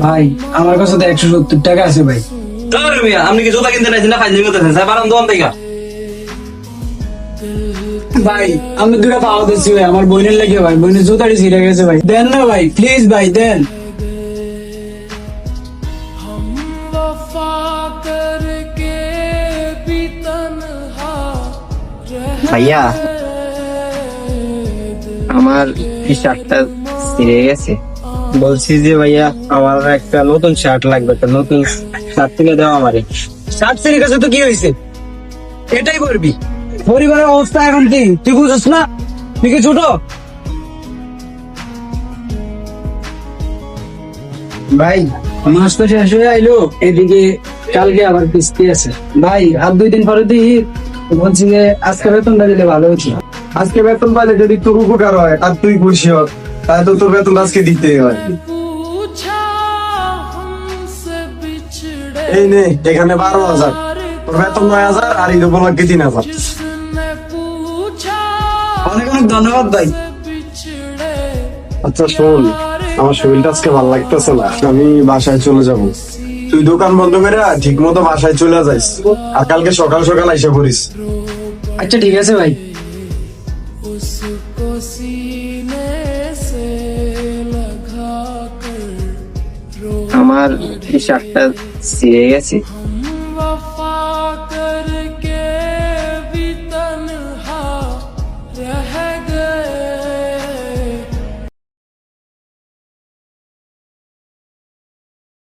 ভাই আমার কাছে তো 170 টাকা আছে ভাই। আপনি কি জুতা কিনতে নাইছেন না ফাইল করতেছেন স্যার বারাম দোকান থেকে? ভাই আমি দুটা পাওয়া দিচ্ছি ভাই, আমার বোনের লেগে ভাই, বোনের জুতাটি ছিঁড়ে গেছে ভাই, দেন না ভাই প্লিজ ভাই দেন। ভাইয়া আমার এই শার্টটা ছিঁড়ে গেছে, বলছি যে ভাইয়া আমার একটা নতুন শার্ট লাগবে, একটা নতুন শার্ট কিনে দাও আমারে। শার্ট ছিঁড়ে গেছে তো কি হয়েছে, এটাই করবি? পরিবারের অবস্থা এখন কি তুই বুঝছ না? তুই কি ছোট? ভাই মাস তো শেষ হয়ে আইলো, এদিকে কালকে আবার কিস্তি আছে ভাই, আর 2 দিন পরে দিই। বলছি যে আজকে বেতনটা দিলে ভালো হতো। আজকে বেতন পাইলে যদি তোর উপকার হয় আর তুই খুশি হস, তাহলে তো তোর বেতন আজকে দিতেই হয়। এই নে এখানে 12,000, তোর বেতন 9,000 আর ঈদ উপলক্ষে 3,000। অনেক অনেক ধন্যবাদ ভাই। আচ্ছা শোন, আমার শরীরটা আজকে ভালো লাগতেছে না, আমি বাসায় চলে যাব। তুই দোকান বন্ধ করে ঠিক মতো বাসায় চলে যাইস, আর কালকে সকাল সকাল এসে পড়িস। আচ্ছা ঠিক আছে ভাই। আমার এই শার্টটা ছিঁড়ে গেছে।